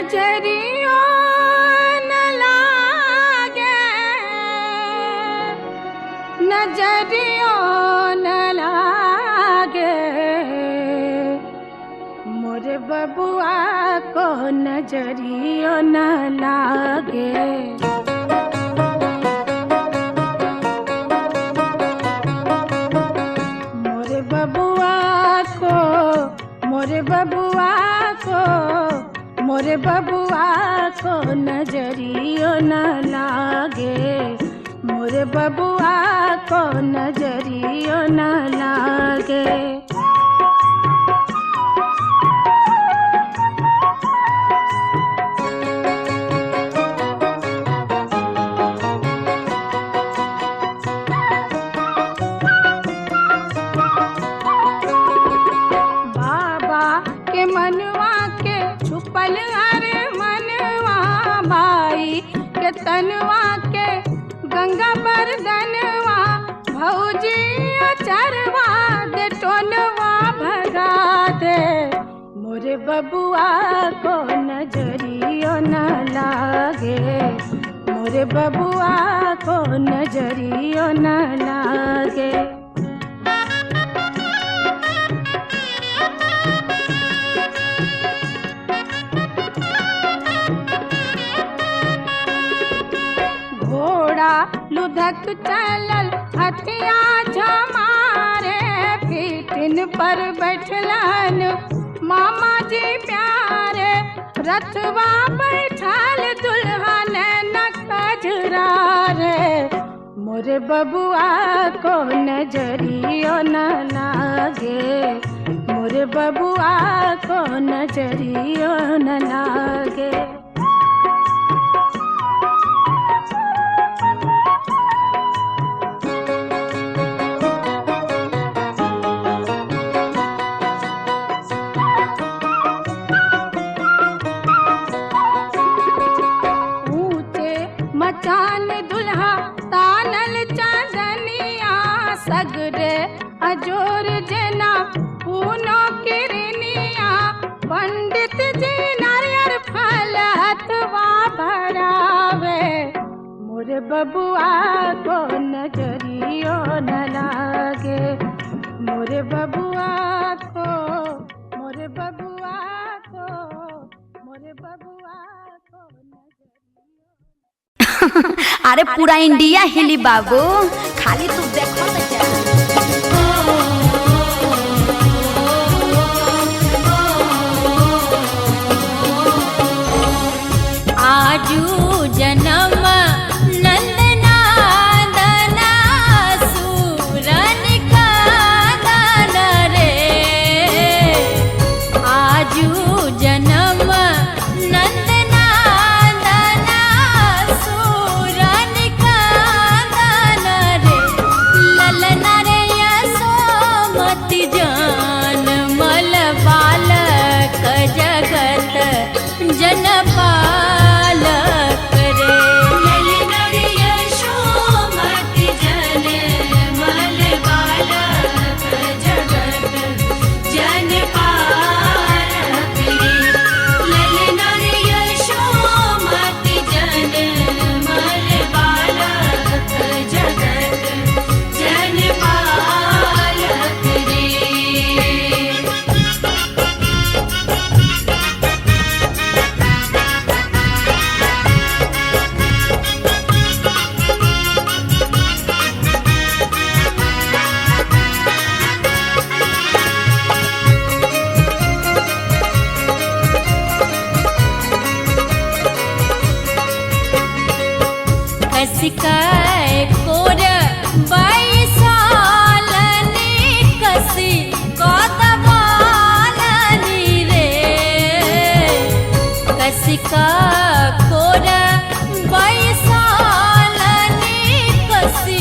नजरियो न लागे, नजरियो न लागे, मोरे बबुआ को नजरियो न लागे। मोरे बबुआ को, मोरे बबुआ को, मोरे बबुआ को नजरियो न लागे, मोरे बबुआ को नजरियो न लागे। बाबा के मनवा के छुपल अरे मनवा, भाई के तनवा के गंगा बरदनवा, भौजी अचरवा दे टोनवा भगा दे, मोरे बबुआ को नजरियो न लागे, मोरे बबुआ को नजरियो न लागे। घोड़ा लुधक चलल हथिया झमारे, पीठिन पर बैठलन मामा जी प्यारे, रथवा बैठल दुल्हन न कजरा रे, मोरे बबुआ को नजरियो न लागे, मोरे बबुआ को नजरियो न लागे। मचान दुल्हा तानल चांदनिया, सगरे अजोर जना पूनो किरनिया, पंडित जी नारियर फल हथवा भरावे, मोरे बबुआ को नजरियो न लागे, मोरे बबुआ को, मोरे बबुआ को, मोरे बबुआ को अरे पूरा इंडिया हिली बाबू, खाली तू देखो तो जा। आजू जन्म नंदनादना सूरन का दान रे, आजू जन्म नंदनादना सूरन का दान रे, ललना रे यशोमती जान मल बालक जगत जनपालक रे, ललना रे यशोमती जान मल बालक जगत जनपालक रे, ललना रे यशोमती जान मल बालक जगत जनपालक रे। कसिकाय कोर बैसालनी कसी कदबालनी रे, कसिका कोर बैसालनी कसी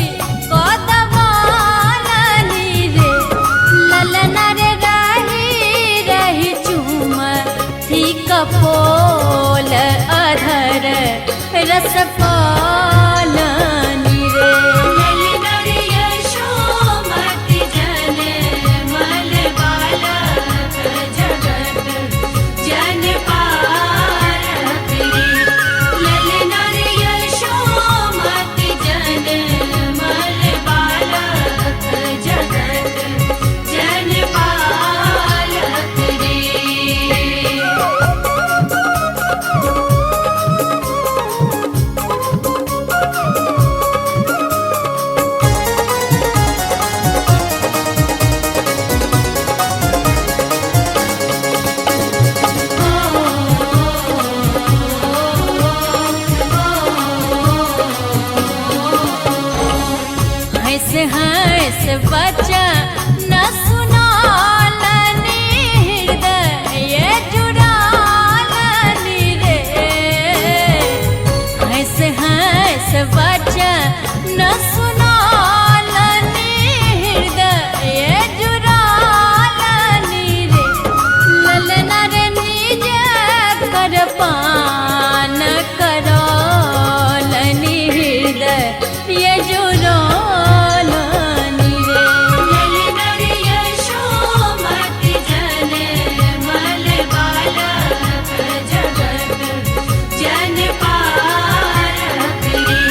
कदबालनी रे, ललना रे रही रही चूम थी कपोल अधर रस पालनी रे, ललना रे यशोमती जान मल बालक जगत जनपालक वचन सुनालनि हृदय जुड़ालनि रे हंस हंस वचन सुनालनि हृदय जुड़ालनि रे ललना रे निज कर पान करौलनि हृदय ये जुड़ौलनि रे ललना रे यशोमति जनमल बालक जगत जनपालक रे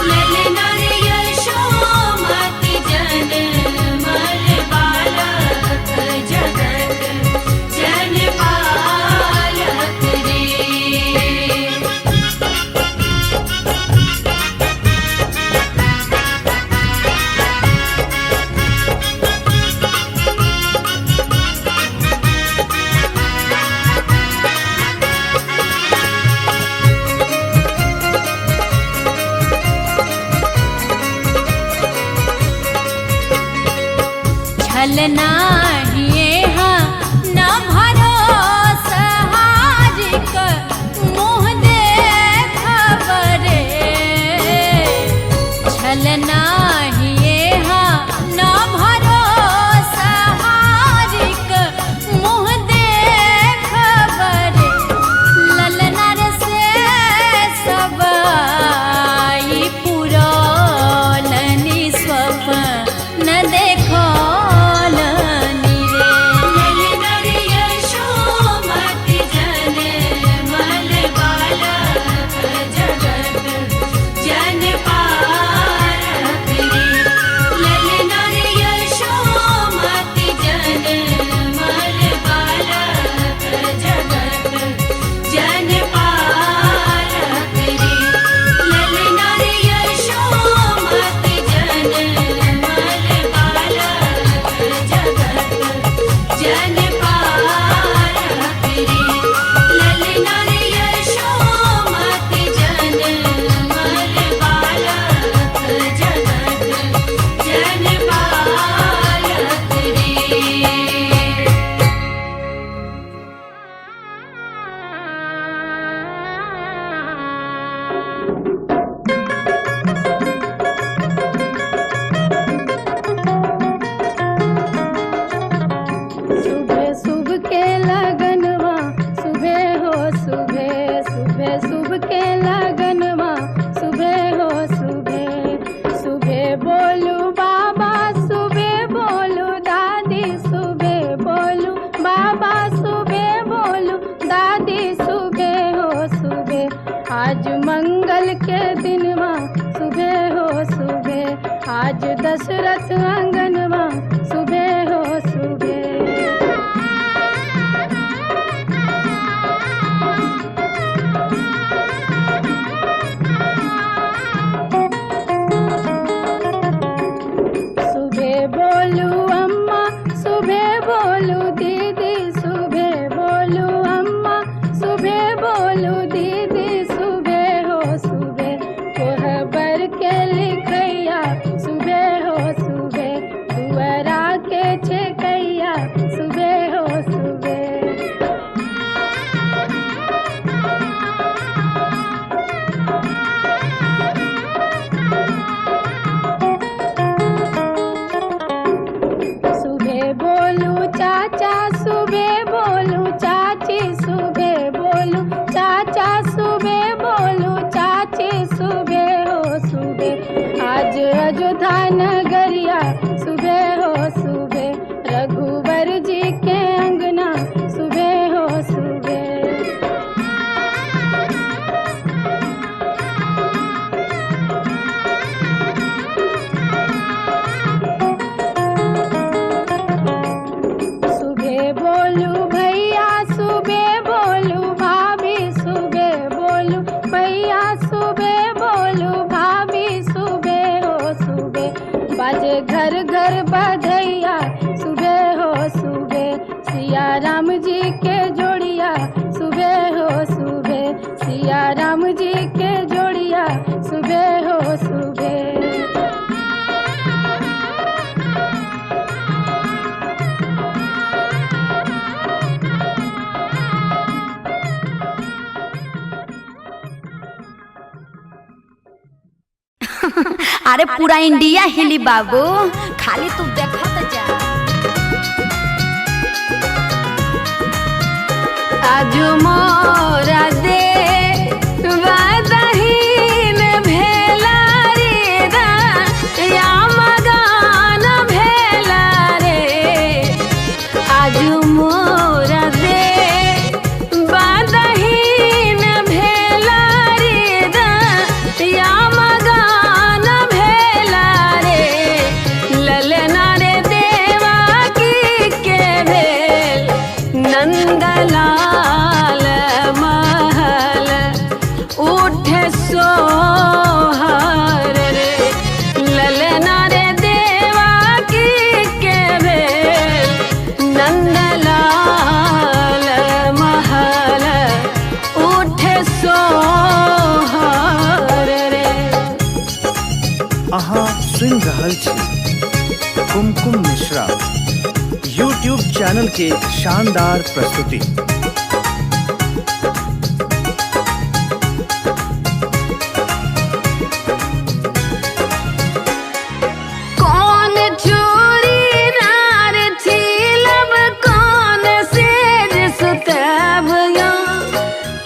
ललना रे यशोमति जनमल बालक जगत जनपालक रे छलना हिएहा न भरोसा हाजिक मुँह देखबरे छलना हिएहा न भरोसा हाजिक मुँह देखबरे ललना रे से सब आई पुरौलनि स्वप्न देखौलनि रे ललना रे यशोमति जनमल बालक जगत जनपालक रे ललना रे यशोमति जनमल बालक जगत जनपालक रे ललना रे यशोमति जनमल बालक जगत जनपालक रे ललना रे यशोमति जनमल बालक जगत जनपालक रे सुबह सुबह के लगनवा सुबह हो सुबह सुबह सुबह के लगनवा सुबह हो सुबह सुबह बोलू बाबा सुबह बोलू दादी सुबह बोलू बाबा सुबह बोलू दादी सुबह हो सुबह आज मंगल के दिनवा सुबह हो सुबह आज दशरथ आंगनवा सुबह हो सुबह सुबह बोलू अम्मा सुबह बोलू दीदी सुबह बोलू अम्मा सुबह बोलू दीदी सुबह हो सुबह कोहबर के लिखैया सुबह हो सुबह दुआरा के छेकैया सुबह हो सुबह सुबह बोलू चाचा सुबह बोलू चाची सुबह बोलू चाचा सुबह बोलू चाची सुबह हो सुबह आज अयोध्या नगरिया सुबह हो सुबह रघुवर जी के अंगना सुबह हो सुबह सुबह बोलू भैया सुबह बोलू भाभी सुबह बोलू भैया सुबह बोलू भाभी सुबह हो सुबह बाजे घर घर बधैया सुबह हो सुबह सिया राम जी के जोड़िया सुबह हो सुबह सिया राम जी के जोड़िया सुबह हो सुबह अरे पूरा इंडिया हिली बाबू, खाली तू देखत जा। आज मोरा दे वादहीन भेला रे या मगान भेला रे। आज मोरा दे वादहीन भेला रे या मगान भेला रे। ललना रे देवा की के भेल नंदलाल महल उठे सोहर रे। ललना रे देवा की के भेल नंदलाल महल उठे सोहर रे। अहाँ सुनि रहल छी कुमकुम मिश्रा यूट्यूब चैनल के शानदार प्रस्तुति। कौन चोरी नार छीलब कौन सेज सुतब या।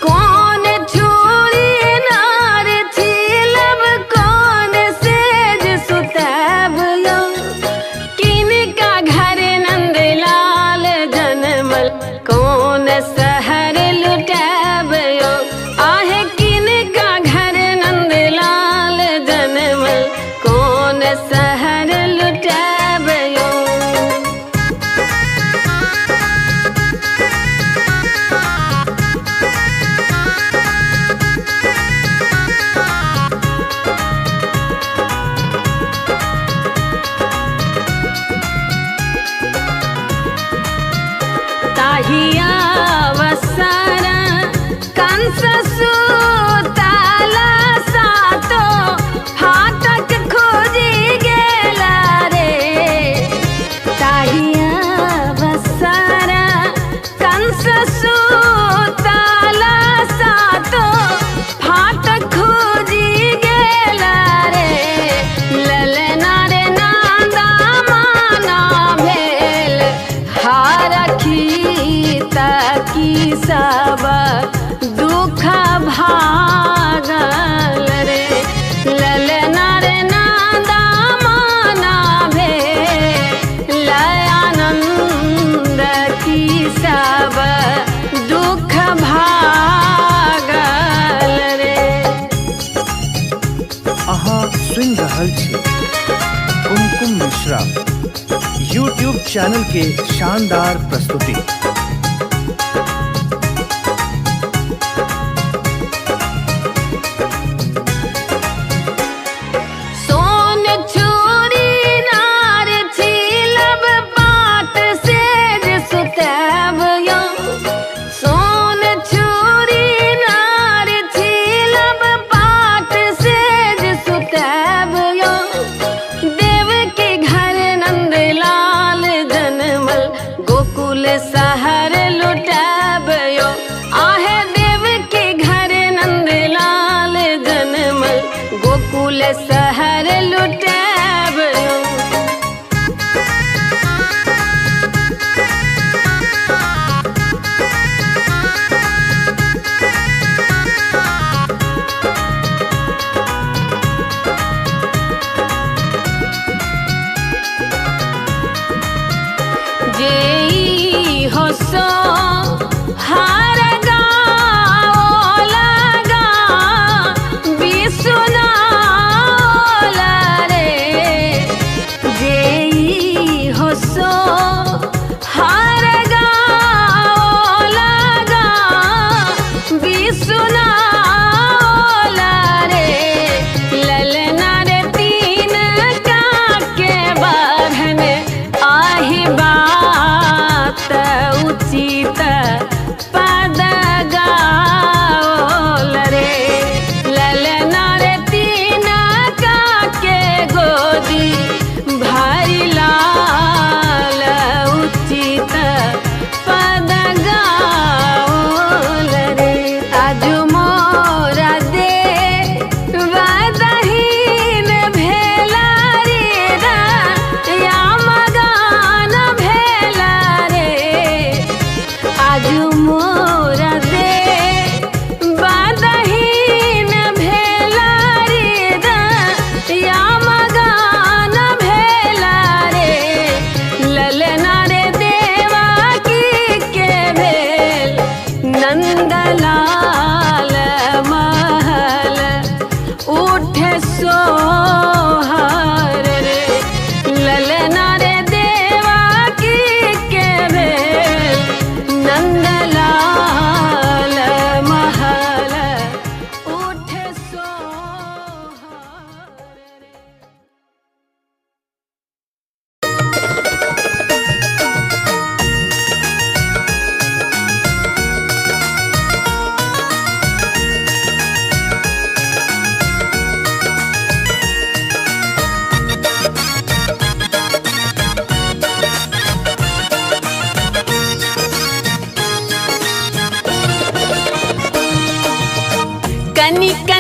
कौन चोरी नार छीलब कौन सेज सुतब या। किनका घर नंदलाल जनमल कौन शहर लुटब यो। आहे किनका घर नंदलाल जनमल कौन शहर लुटब यो। ताहिया वसरा कंस सुताला सातो फाटक खोजी गेला रे। ताहिया वसरा कंस सुताला सातो फाटक खोजी गेला रे। ललना रे नांदा माना भेल हारखी तकी सब दुख भागल रे। ललना रे नांदा माना भेल आनंद की सब दुख भागल रे। अहाँ सुनि रहल छी कुमकुम मिश्रा यूट्यूब चैनल के शानदार प्रस्तुति। सोन चोरी नार छीलब पाट सेज सुतब या। सोन चोरी नार छीलब पाट सेज सुतब या। देव के घर नंदलाल जनमल गोकुल सह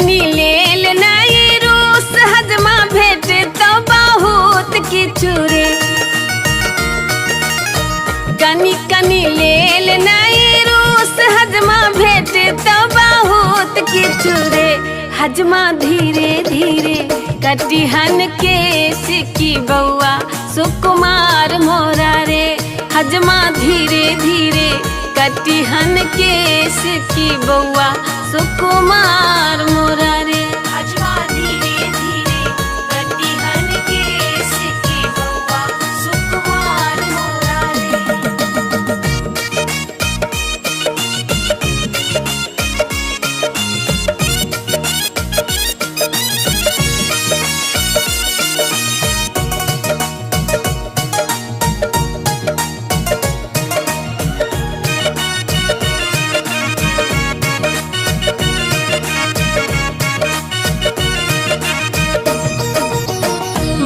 कनी लेल नहीं रूस हजमा भेटे तो बहुत किछु रे कनी कनी लेल नहीं रूस हजमा भेटे तो बहुत किछु रे हजमा धीरे धीरे कटिहन केस की बउआ सुकुमार मोरा रे हजमा धीरे धीरे कटिहन केस की बउआ सुकुमार मोरा रे हजमा धीरे धीरे कटिहन केस की बउआ सुकुमार मोरा रे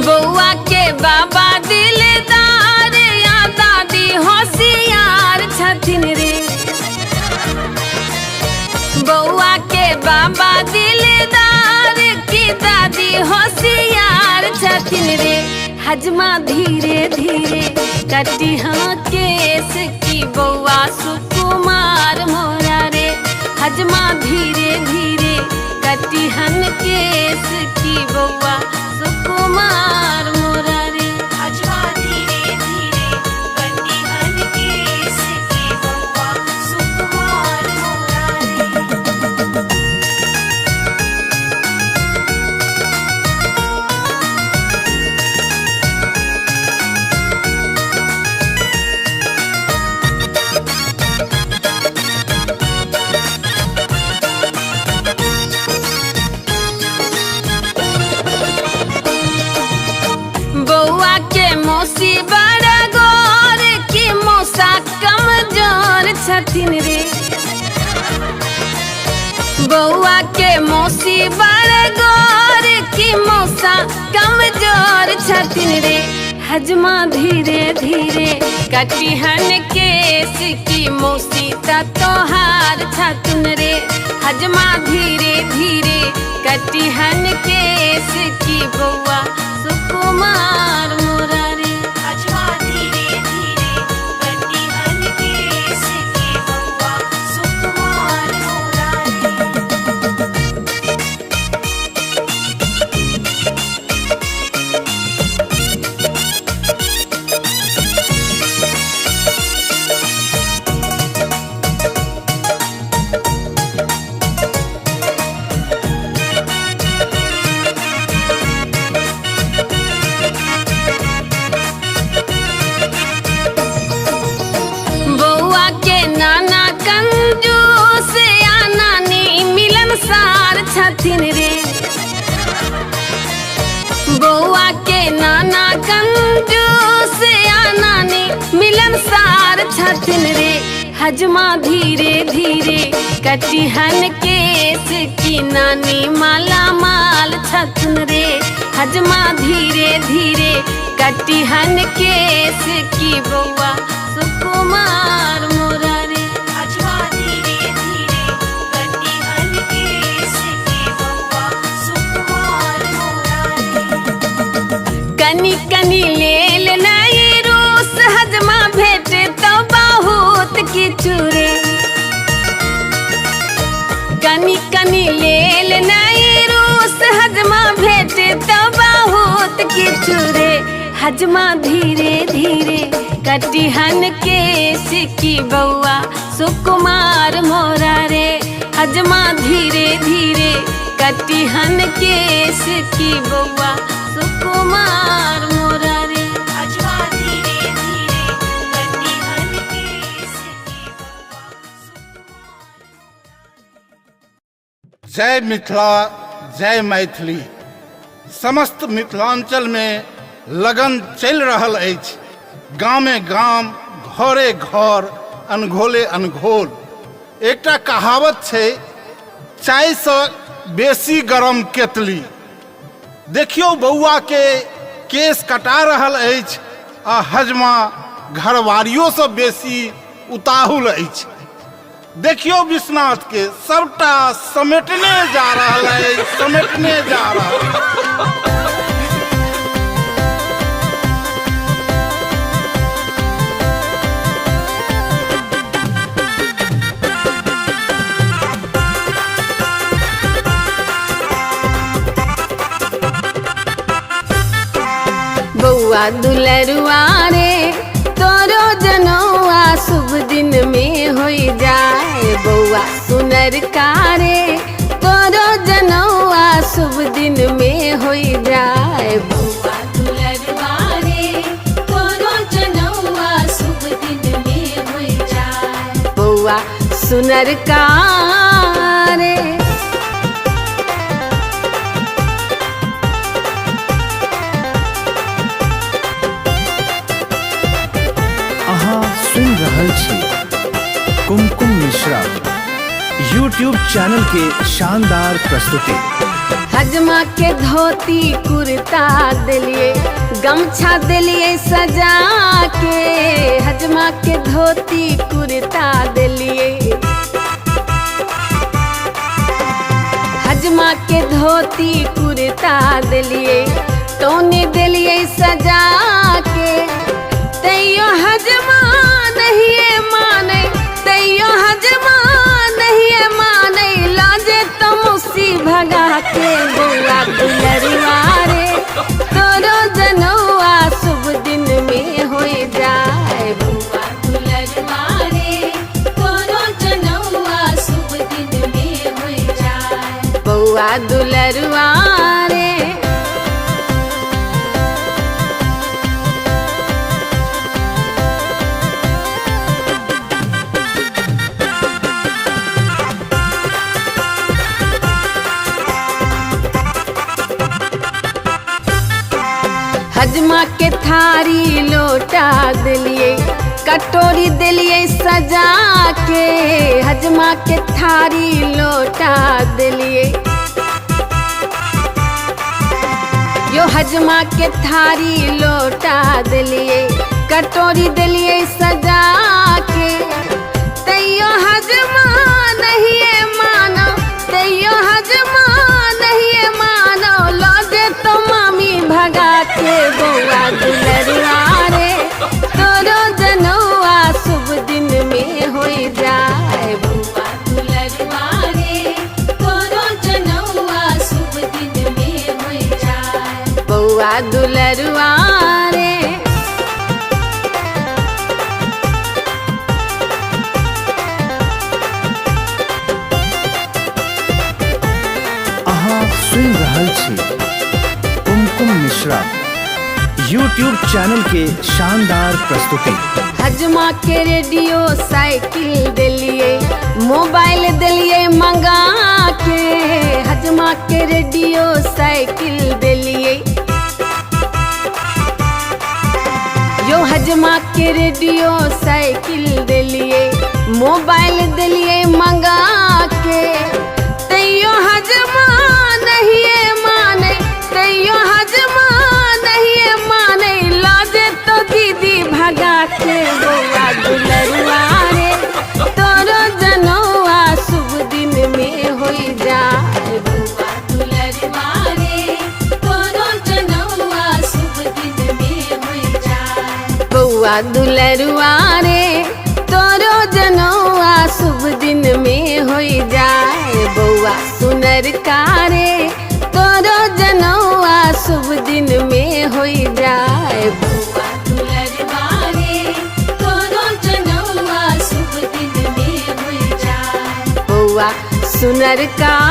बउआ के बाबा दिलदार या दादी होशियार छथिन रे बउआ के बाबा दिलदार की दादी होशियार छथिन रे हजमा धीरे धीरे कटिहा केस की बउआ सुकुमार मोरा रे हजमा धीरे धीरे कटिहन केस की बउआ सुकुमार मोरा रे हजमा धीरे धीरे कटिहन केस की बउआ सुकुमार मोरा रे बउआ के मौसी बड़ा गौर की मौसा कमजोर छथिन रे बउआ के मौसी बड़ा गौर की मौसा कमजोर छथिन रे हजमा धीरे धीरे कटिहन केस की मौसी ता तोहार छथिन रे हजमा धीरे धीरे कटिहन केस की बउआ सुकुमार मोरा रे हजमा धीरे धीरे कटिहन केस की बउआ सुकुमार मोरा रे बउआ के नाना कंजूस या नानी मिलनसार छथिन रे बउआ के नाना कंजूस या नानी मिलनसार छथिन रे हजमा धीरे धीरे कटिहन केस की नानी माला माल छथिन रे हजमा धीरे धीरे कटिहन केस की बउआ सुकुमार मोरा रे हजमा धीरे धीरे कटिहन केस की बउआ सुकुमार मोरा रे कनी कनी लेल नहीं रूस हजमा भेटे तो बहुत किछु रे कनी कनी लेल नहीं रूस हजमा भेटे तो बहुत किछु रे हजमा धीरे धीरे कटिहन केस की बउआ सुकुमार मोरा रे हजमा धीरे धीरे कटिहन केस की बउआ सुकुमार मोरा रे हजमा धीरे धीरे कटिहन केस की बउआ जय मिथिला जय मैथिली। समस्त मिथिलांचल में लगन चलि रहल अछि। गामे गाम घरे घर अनघोले अनघोल। एकटा कहावत छै, चाय से बेसी गरम केतली। देखियो बौआ के केस कटा रहल अछि आ हजमा घरवारियों से बेसी उताहुल अछि। देखियो विश्वनाथ के सबटा समेटने जा रहा है, समेटने जा रहा है। बउआ दुलरुआ रे तोरो जनौआ शुभ दिन में होई जाए। बउआ सुनर कारे तोरो जनौआ शुभ दिन में होई जाए। बउआ दुलरुआ रे तोरो जनौआ शुभ दिन में होई जाए। बउआ सुनर कारे अहाँ सुन रहल छी कुमकुम मिश्रा यूट्यूब चैनल के शानदार प्रस्तुति। हजमा के धोती कुर्ता दिलिए गमछा दिलिए सजा के। हजमा के धोती कुर्ता दिलिए हजमा के धोती कुर्ता दिलिए तोने दिलिए सजा के। तैयो हजमा नहीं माने तैयो हजमा नहीं माने लाजे तो मुसी भगा के। बउआ दुलरुआ रे तोरो जनौआ शुभ दिन में होई जाए। बउआ दुलरुआ रे तोरो जनौआ शुभ दिन में होई जाए। बउआ दुलरुआ रे हजमा के थारी लोटा दिलिए कटोरी दिलिए सजा के। हजमा के थारी लोटा दिलिए यो हजमा के थारी लोटा दिलिए कटोरी दिलिए सजा के। तैयो हजमा नहीं मानो तैयो हजमा नहीं मानो लौटे तो मामी भगा के। बउआ दुलरुआ रे तोरो जनौआ शुभ दिन में होई जाए। बउआ दुलरुआ रे तोरो जनौआ शुभ दिन में होई जाए। बउआ दुलरुआ रे अहाँ सुन रहल छी कुमकुम मिश्रा यूट्यूब चैनल के शानदार प्रस्तुति। हजमा के रेडियो साइकिल दिलिए मोबाइल दिलिए मंगा के। हजमा के रेडियो साइकिल दिलिए यो हजमा के रेडियो साइकिल दिलिए मोबाइल दिलिए मंगा के। तैयो हजमा नहीं माने तैयो हजमा नहीं माने लाजे तो दीदी भगा के। बउआ दुलरुआ रे तोरो जनौआ शुभ दिन में होई जाए। बउआ दुलरुआ रे तोरो जनौआ शुभ दिन में होई जाए। बउआ दुलरुआ रे तोरो जनौआ शुभ दिन में होई जाए। बउआ सुनर कारे तोरो जनौआ शुभ दिन में होई जाए। बउआ दुलरुआ रे तोरो जनौआ शुभ दिन में होई जाए। बउआ सुनर कारे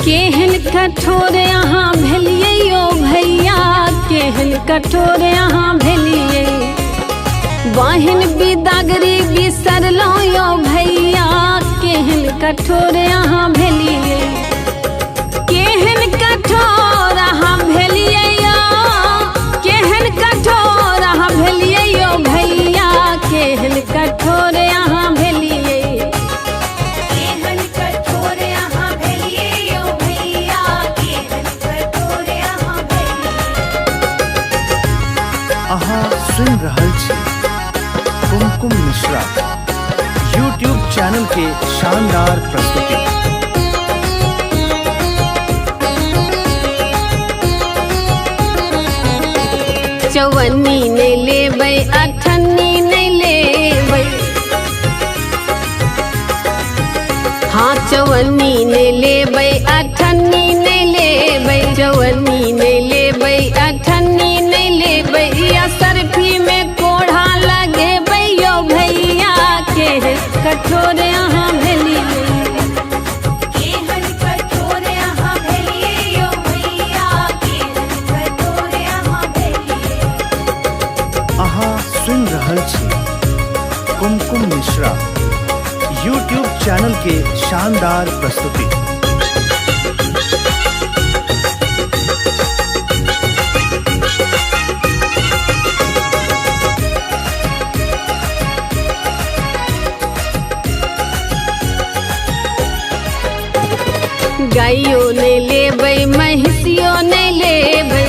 केहन कठोर यहाँ भेलिए यो भैया केहन कठोर यहाँ भेलिए। बहन बिदागरी बिसरलौं यो भैया केहन कठोर यहाँ भेलिए। केहन कठोर सुन रहल छी कुमकुम मिश्रा यूट्यूब चैनल के शानदार प्रस्तुति। चौवन्नी नहीं लेबै अठन्नी नहीं लेबै, हाँ चौवन्नी नहीं लेबै अठन्नी नहीं लेबै, चौवन्नी नहीं लेबै अठन्नी नहीं लेबै, या सरफी में कोढ़ा लगेबै यो भैया के कठोर यहाँ भेली। अहाँ सुन रहल छी कुमकुम मिश्रा यूट्यूब चैनल के शानदार प्रस्तुति। गाइयो नहीं लेबै महिषियो नहीं लेबै,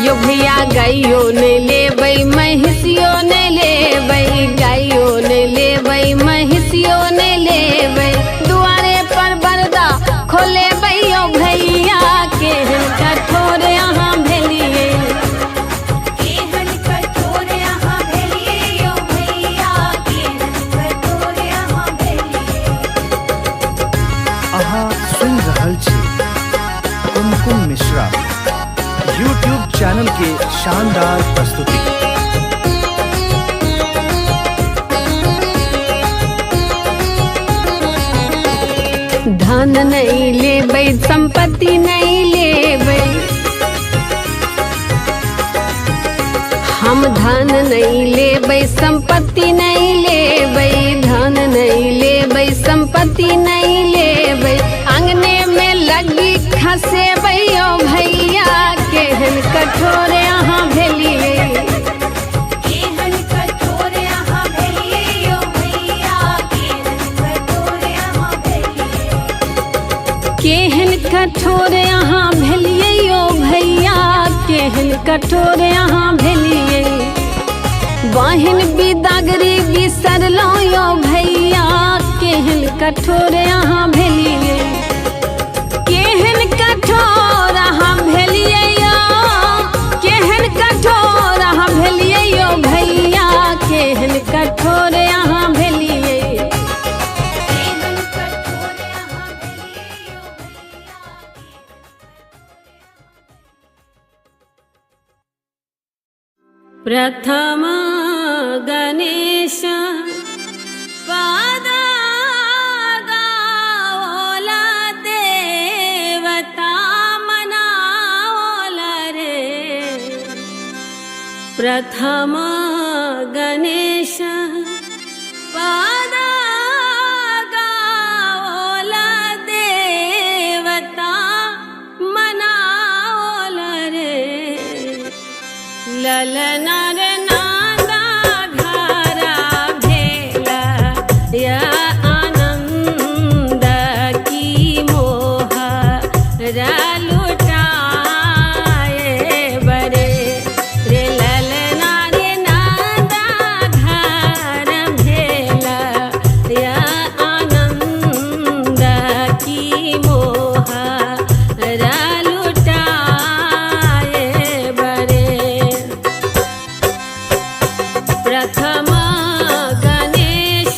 यो भैया गाइयो नहीं लेबै महिषियो नहीं लेबै, गाइयो नहीं लेबै महिषियो नहीं लेबै, दुआरे पर बरदा खोलेबै यो भैया के कठोर यहाँ भेलिए। अहाँ सुन रहल छी कुमकुम मिश्रा यूट्यूब चैनल के शानदार प्रस्तुति। धन नहीं लेबै संपत्ति नहीं लेबै, हम धन नहीं लेबै संपत्ति नहीं लेबै, धन नहीं लेबै संपत्ति नहीं लेबै, अंगने में लगी खसेबै यो भैया केहन कठोर यहाँ भेलिए। केहन कठोर यहाँ भेलिए यो भैया केहन कठोर यहाँ भेलिए, बहिन बिदागरी बिसरलो यो भैया केहन कठोर यहाँ भेलिए, केहन कठोर यहाँ भेलिए यो, केहन कठोर यहाँ भेलिए यो भैया केहन कठोर यहाँ भेलिए। प्रथम गणेश पादा गाओला देवता मनाओला रे, प्रथम गणेश पादा गाओला देवता मनाओला रे, ललना रे नादा घरा भेला या आनंद की मोह लुटाए बरे रे, ललना रे नादा घर भेला या आनंद की मोह लुटाए बरे। प्रथम गणेश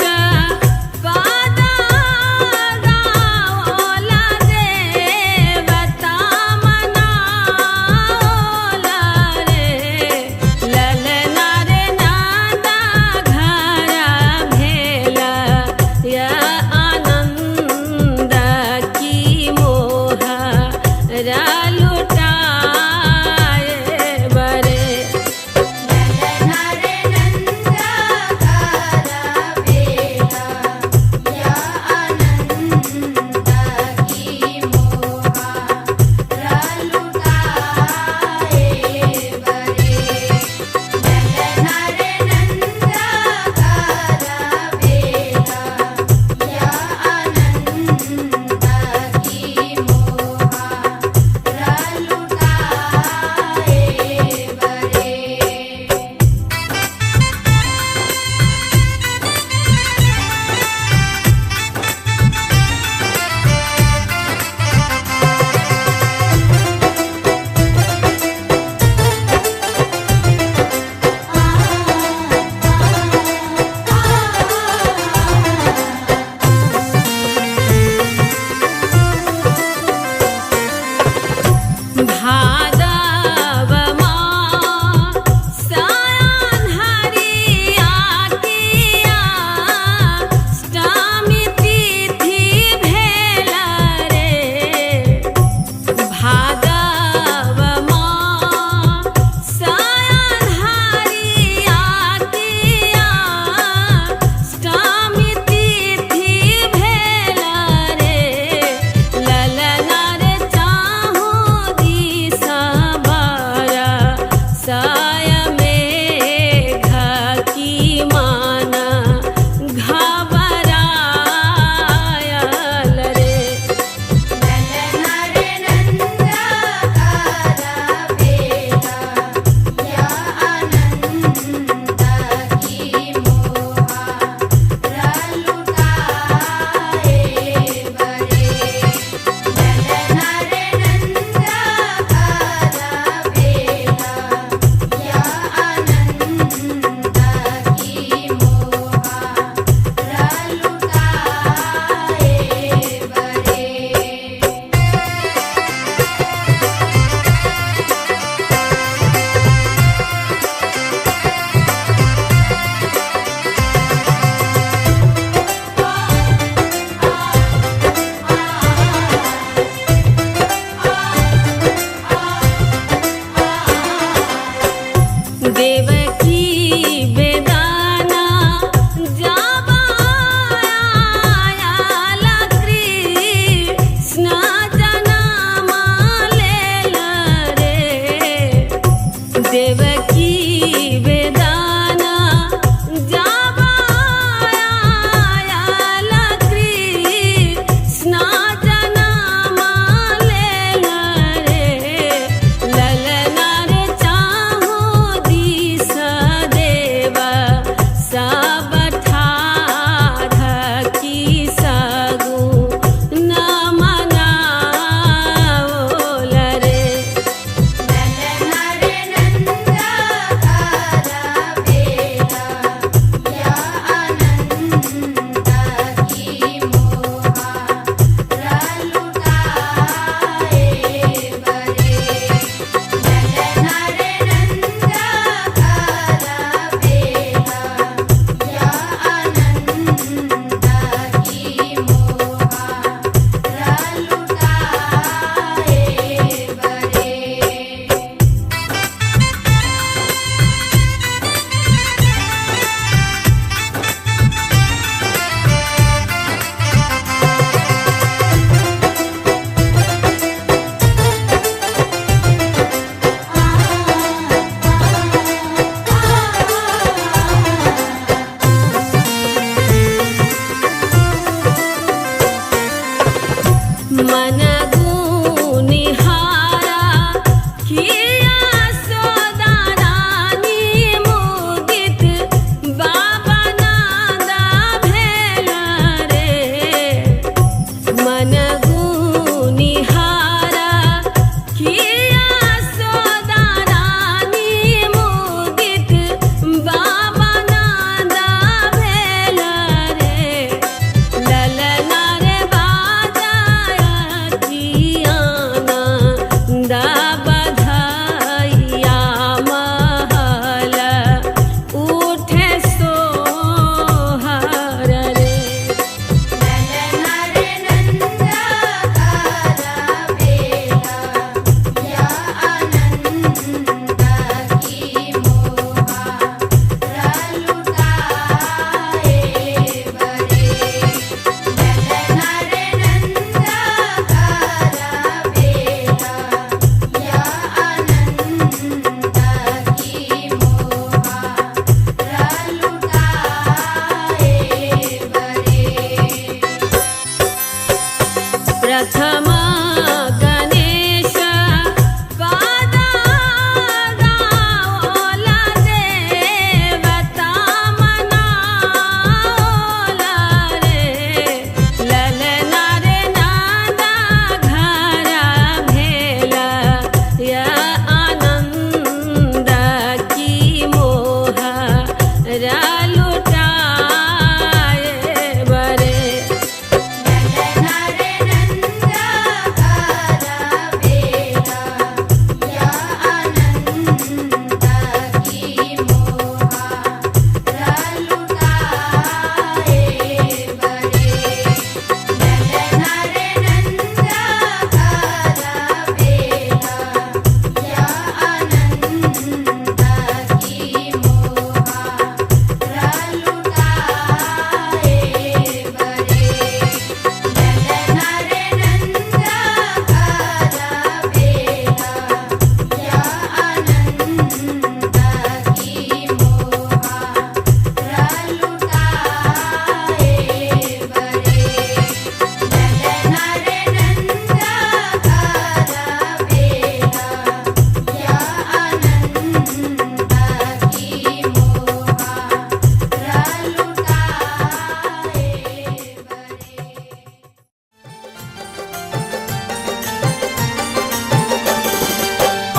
प्रथमा गणेश पादा गाओला देवता मनाओला रे ललना रे नाना घरा भेला या आनंद की मोहा लुटाए बरे ललना रे नंदा घरा भेला या आनंद की मोहा लुटाए बरे ललना रे नंदा घरा भेला या आनंद की मोहा लुटाए बरे ललना रे नंदा घरा भेला या आनंद की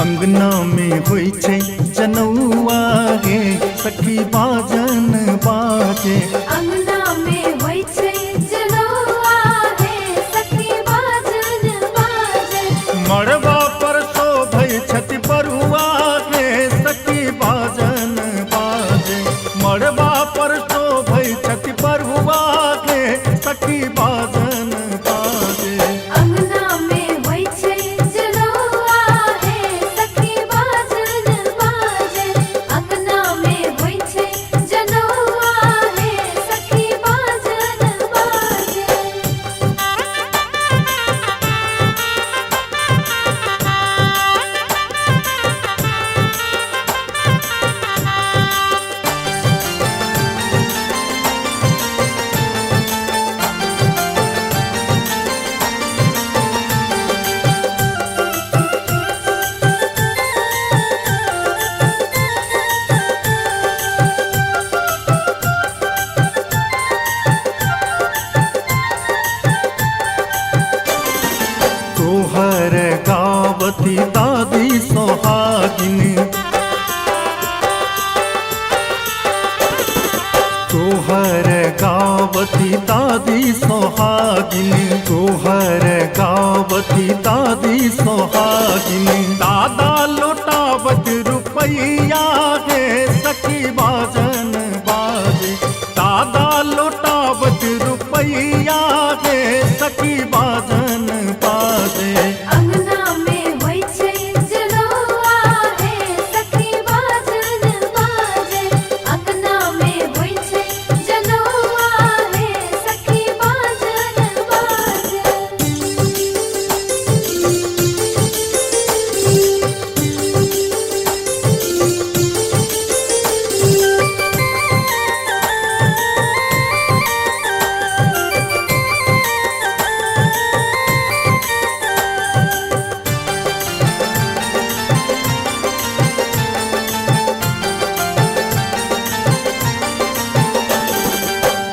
अंगना में होई छै जनौआ गे सखी बाजन बाजे अंगना में होई छै जनौआ हे सखी बाजन बाजे मड़वा पर शोभै छति बरुआ गे सखी बाजन बाजे मड़वा पर शोभै छति बरुआ गे सखी बाजन बाजे अंगना में होई छै जनौआ हे सखी बाजन बाजे अंगना में होई छै जनौआ हे सखी बाजन बाजे तोहर गावती दादी सोहागिनी तोहर गावती दादी सोहागिनी तोहर गावती दादी सोहागिनी दादा लौटावत रुपैया गे सखी बाजन बाजे दादा लौटावत रुपैया गे सखी बाजन बाजे अंगना में होई छै जनौआ हे सखी बाजन बाजे अंगना में होई छै जनौआ हे सखी बाजन बाजे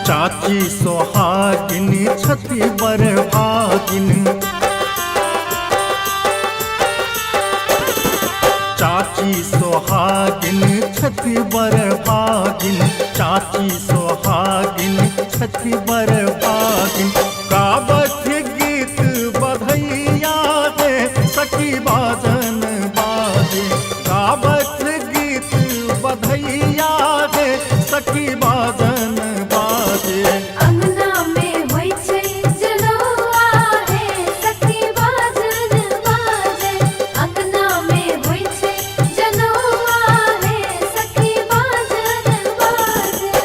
चाची सोहागिनी छति बर भागिनी चाची सोहागिनी छति बर भागिनी चाची सोहागिनी छति बर भागिनी गावत गीत बधैया गे सखी बाजन बाजे गावत गीत बधैया गे सखी बाजन बाजे अंगना में होई छै जनौआ हे सखी बाजन बाजे अंगना में होई छै जनौआ हे सखी बाजन बाजे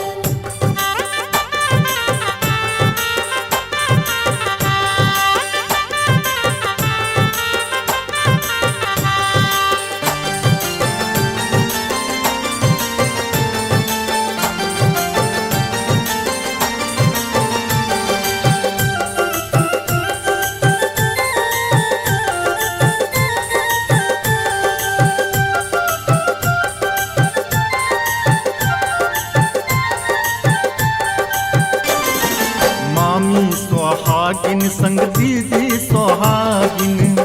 सोहागिन संग दीदी सोहागिन,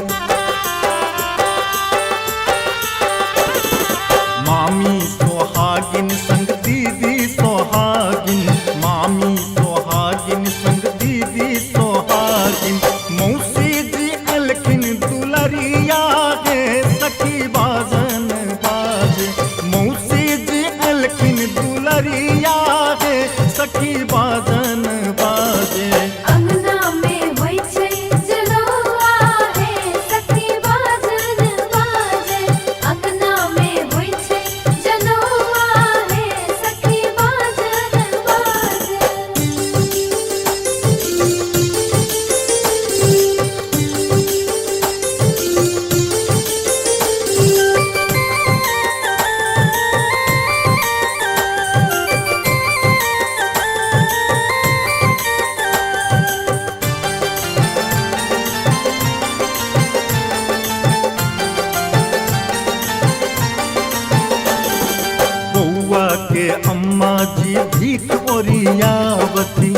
मामी सोहागिन संग दीदी सोहागिन, मामी सोहागिन संग दीदी सोहागिन, मौसी जी अलखिन दुलरिया गे सखी बाजन बाजे, मौसी जी अलखिन दुलरिया गे सखी बाजन बाजे। अंगना में होइ छै जनौआ हे सखी बाजन बाजे, अंगना में होइ छै जनौआ हे सखी बाजन बाजे। बउआ के अम्मा जी भीख ओरियावती,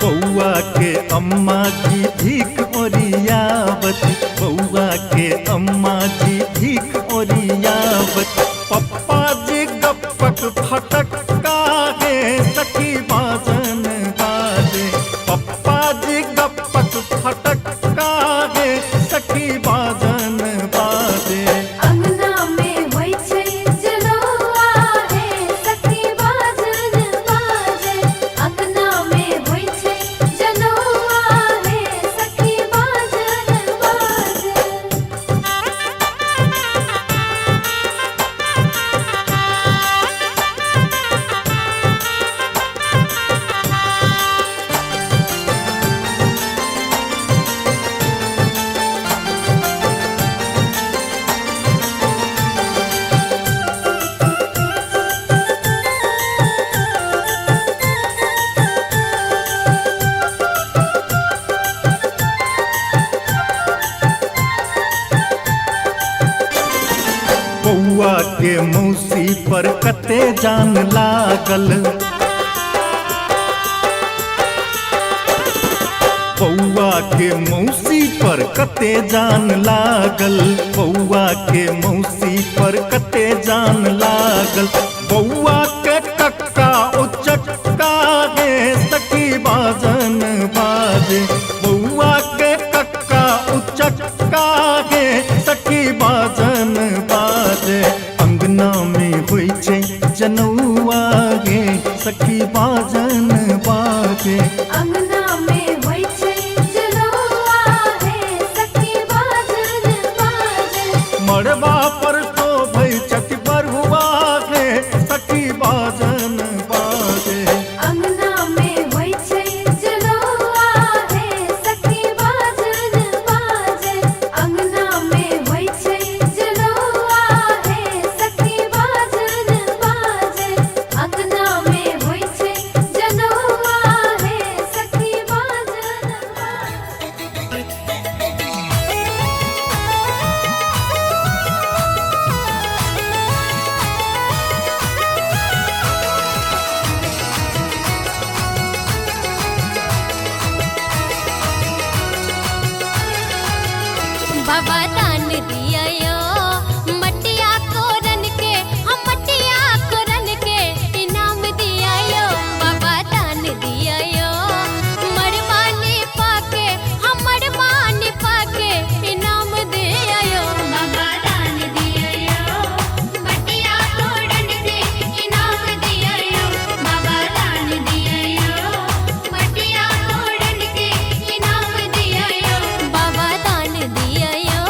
बउआ के अम्मा जी भीख ओरियावती, बउआ के अम्मा जी भीख ओरियावती, पप्पा जी गप्पक फटक्का गे सखी बाजन बाजे, पप्पा जी गप्पक फटक्का गे सखी बाजन बाजे। अंगना में होइ छै जनौआ हे सखी बाजन बाजे, अंगना में होइ छै जनौआ हे सखी बाजन बाजे। बउआ के मौसी पर कते जान लागल, बउआ के मौसी पर कते जान लागल, बउआ के मौसी पर कते जान लागल, बउआ के कक्का उचक्का गे सखी बाजन बाजे, बउआ के कक्का उचक्का गे सखी बाजन बाजे। अंगना में होइ छै जनौआ गे सखी बाजन बाजे, अंगना में होइ छै जनौआ हे सखी बाजन बाजे। मड़बा पर तो भई छठी बरुआ गे सखी बाजन बाजे। अंगना में होइ छै जनौआ हे सखी बाजन बाजे, अंगना में होइ छै जनौआ हे सखी बाजन बाजे, अंगना में होइ छै जनौआ हे सखी बाजन बाजे। बाबा दान दिया यो मटिया कोरन के, हम मटिया कोरन के इनाम दिया यो। बाबा दान दिया यो मरवानी पाके, हम मरवानी पाके इनाम दिया यो। बाबा दान दिया यो मटिया कोरन के इनाम दिया यो। बाबा दान दिया यो मटिया कोरन के इनाम दिया यो। बाबा दान दिया यो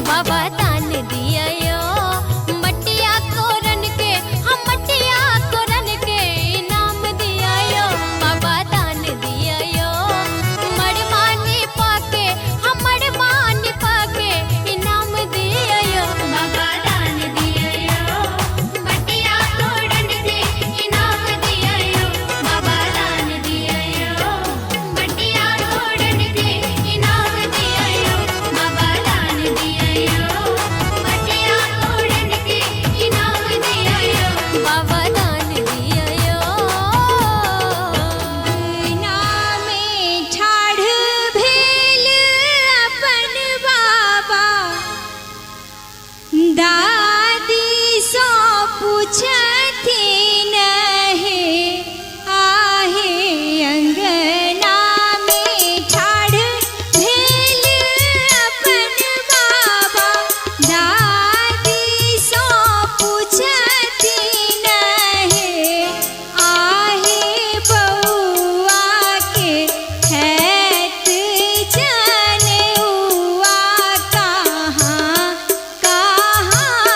बाबा दान दिया यो मटिया कोरन के हम मटिया कोरन के इनाम दिया यो बाबा दान दिया यो मड़मानी पाके हम मड़मानी पाके इनाम दिया यो बाबा दान दिया यो मटिया कोरन के इनाम दिया यो बाबा दान दिया यो मटिया कोरन के इनाम दिया यो बाबा दान दिया यो मटिया कोरन के इनाम दिया यो बाबा दान दिया यो नामे ठाढ़ भेल अपन बाबा दादी सो पूछथिन हे आहे अंगना में ठाढ़ भेल अपन बाबा दादी सो पूछथिन हे आहे बउआ के हैत जनेउआ कहाँ कहाँ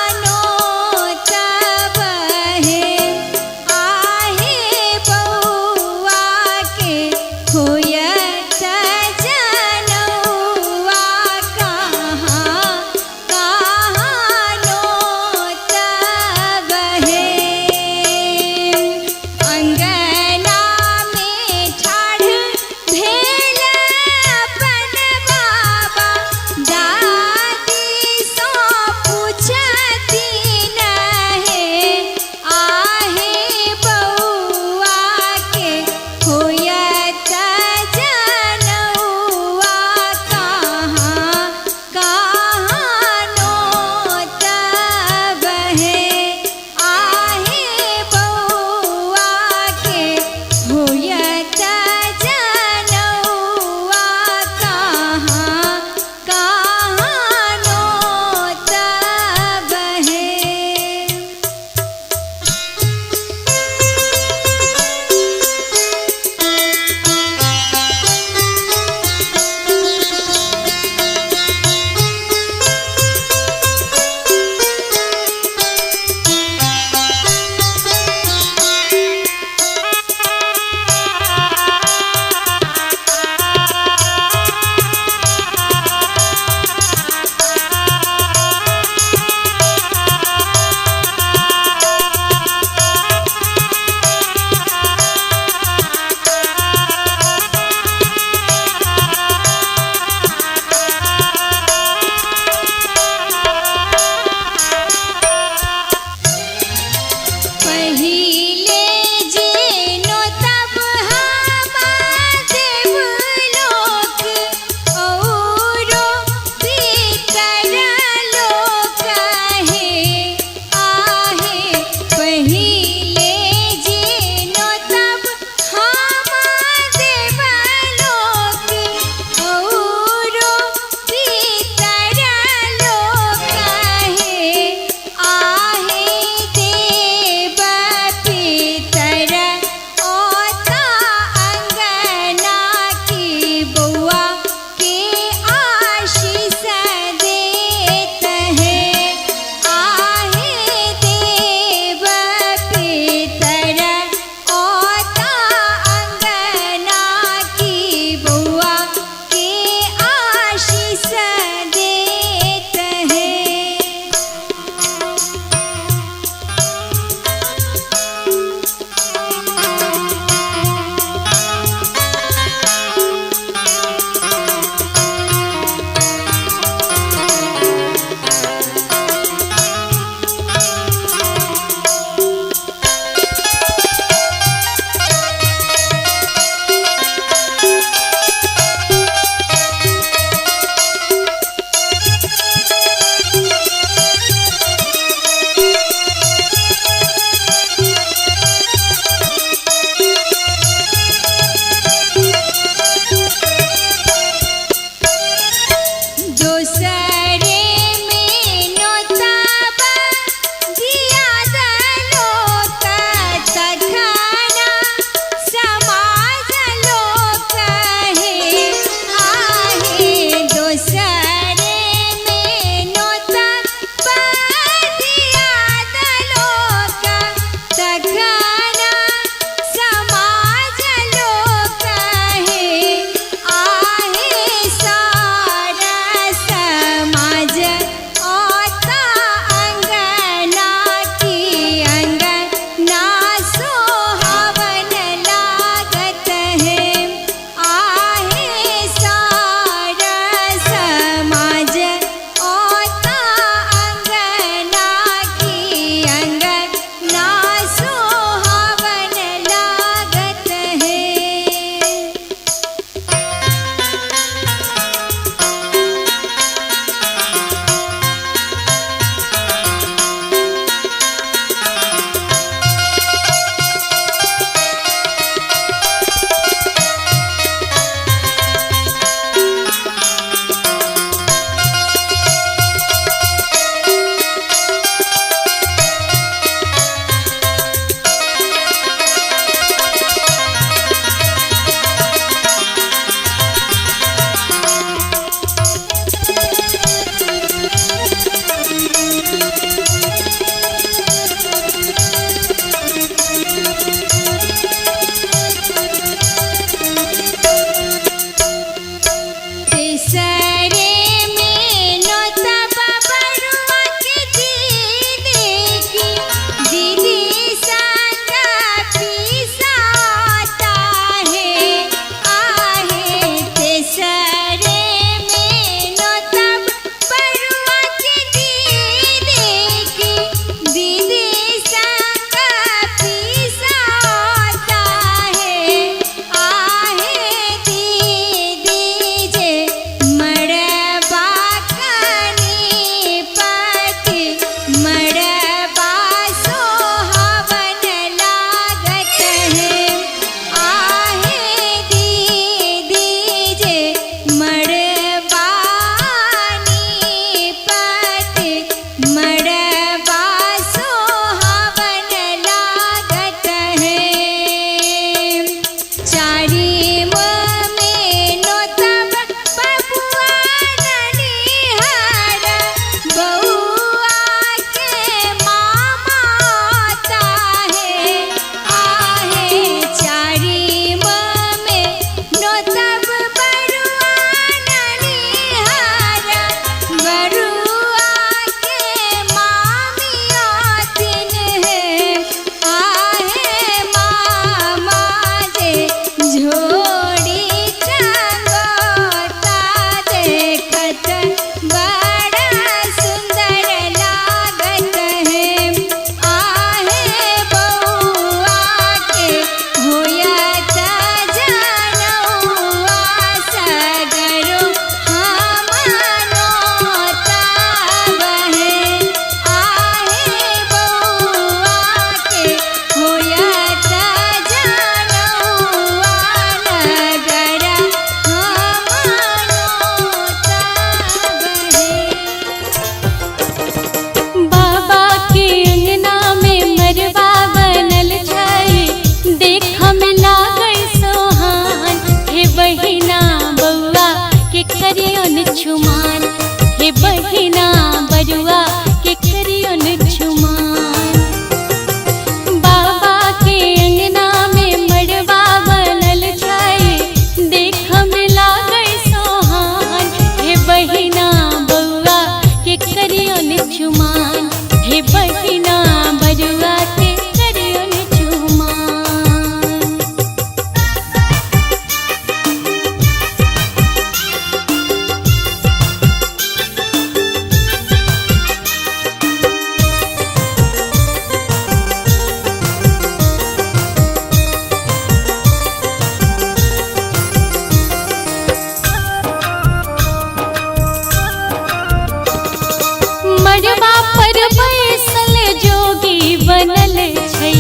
बनल छै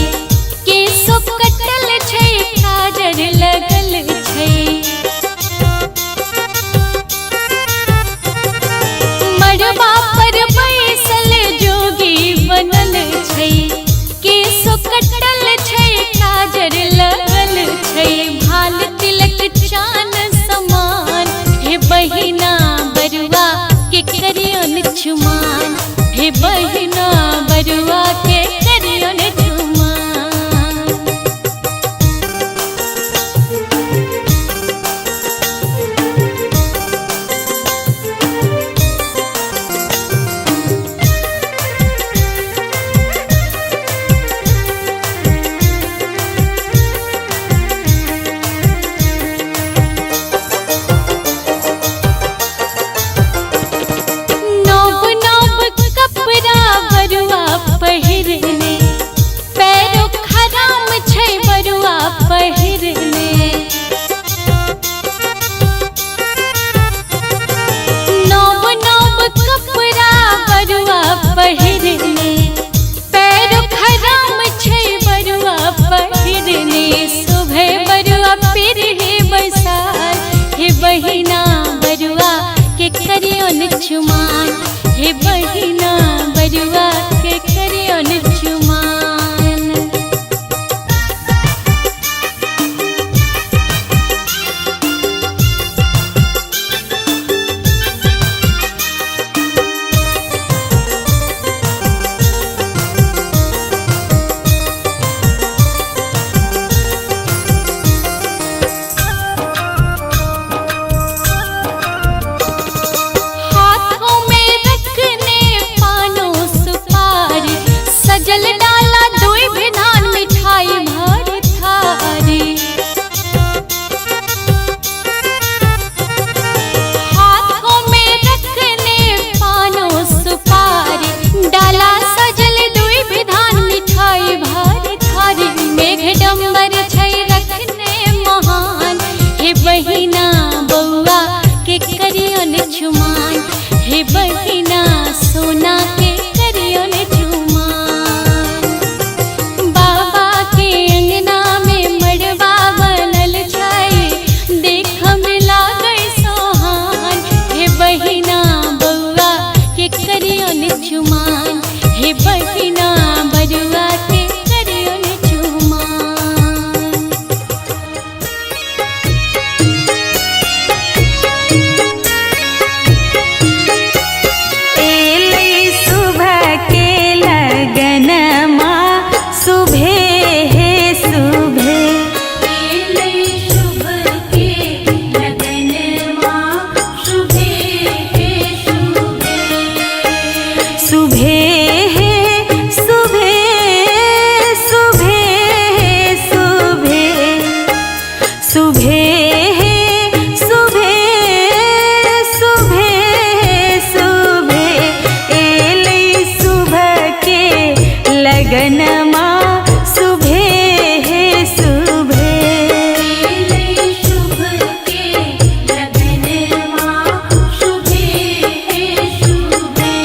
केसो कटल छै काजर लगल छै मड़बा पर बैसल जोगी बनल छै केसो कटल छै काजर लगल छै भाल तिलक चान समान हे बहिना बरुआ के करियन चुमान हे बहिना बरुआ के करियन चुमान नौब नौब कपड़ा बरुआ पहिरने पैरो खराम छै बरुआ पहिरने नौब नौब कपड़ा बरुआ पहिरने पैरो खराम छै बरुआ पहिरने सुबह बरुआ पिरहे बैसार हे बहिना बरुआ के करियन चुमान हे बहिना बरुआ के करियन चुमान हाथों में रखने पानों सुपारी सजल डाला दुई विधान मिठाई भर थारी हाथों में रखने पानों सुपारी डाला सजल दुई विधान मिठाई भर थारी मेघडंबर छै रखने महान हे बहिना बउआ के करियन चुमान हे बहिना सोना के करियन चुमान बाबा के अंगना में मड़बा बनल छै देख में लागै सोहान हे बहिना बउआ के करियन चुमान हे बहिना बरुआ के करियन चुमान एले सुबह के लगनमा सुबह हे सुबह एले शुभ के लगनमा शुभे हे शुभे सुबह हे सुबह सुबह सुबह सुबह हे सुबह सुबह सुबह एले सुबह के लगनमा सुबह हे सुबह एले शुभ के लगनमा शुभे हे शुभे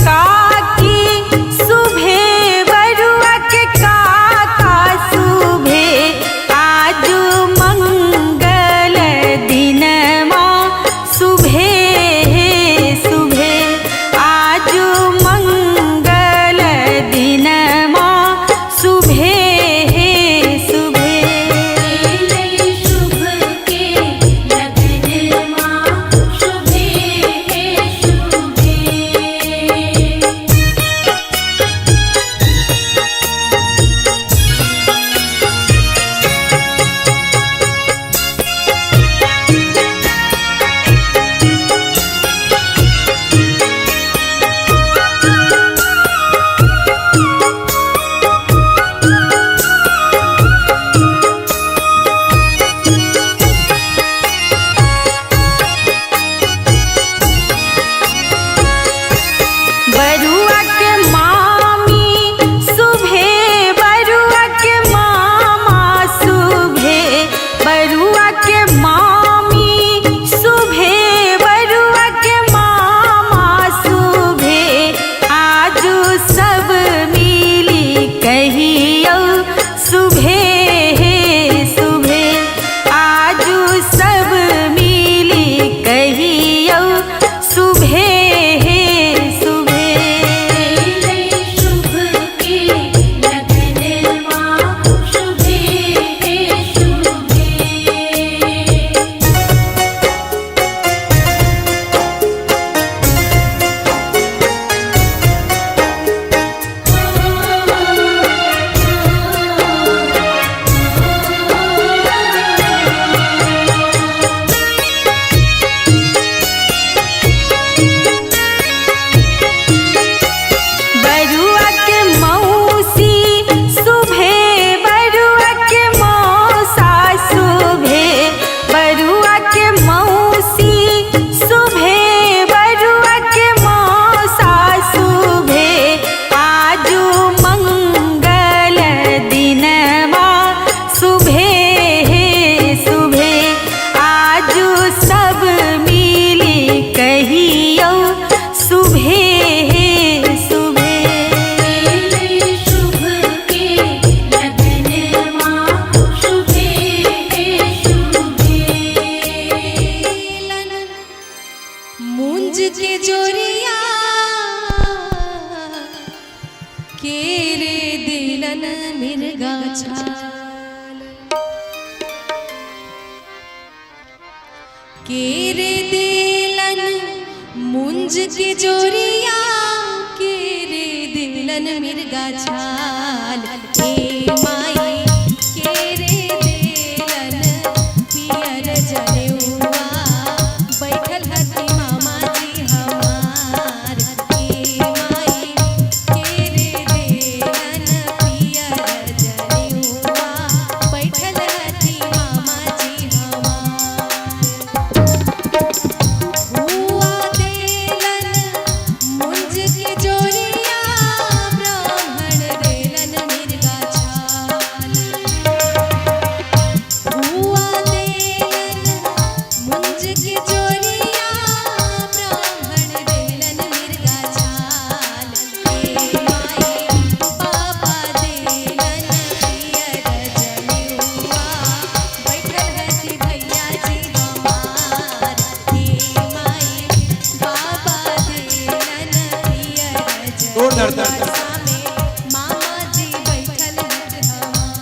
काकी सुभे बरुआ के काका सुभे आजू मंगल दिनमा सुभे सुभे आजू मंगल दिनमा सुभे सुभे शुभ के लगन माँ शुभे शुभे बरुआ के मामी सुभे बरुआ के मामा सुभे बरुआ के मामी सुभे बरुआ के मामा सुभे आजू सब मिली कहियो सुभे सुभे आजू सब मिली कहियो सुभे सुभे शुभ के लगन माँ शुभे शुभे बरुआ के मौसी सुभे बरुआ के मौसा सुभे बरुआ के मौसी सुभे बरुआ के मौसा सुभे आजू मंगल दिनमा सुभे सुभे आजू सब मिली कहियो सुभे सुभे शुभ के लगन माँ शुभे शुभे मूंज के जोरिया केरे दिलन मिर्गा छाल केरे दिलन मूंज के जोरिया केरे दिलन मिर्गा छाल ए माई केरे दिलन पियर जनेउआ बैठल हती मामा जी हमार ए माई केरे दिलन पियर जनेउआ बैठल हती मामा जी हमार हुआ देलन मुंज के जोरिया ब्राह्मण देलन मिर्गा छाल हुआ देलन मुंज के जोरिया ब्राह्मण देलन मिर्गा छाल ए माई बाबा देलन पियर जनेउआ बैठल हती भैया जी हमार ए माई बाबा देलन पियर जनेउआ सामे मामा जी बैठल हत हमार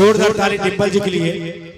जोरदार ताली डिम्पल जी के लिए।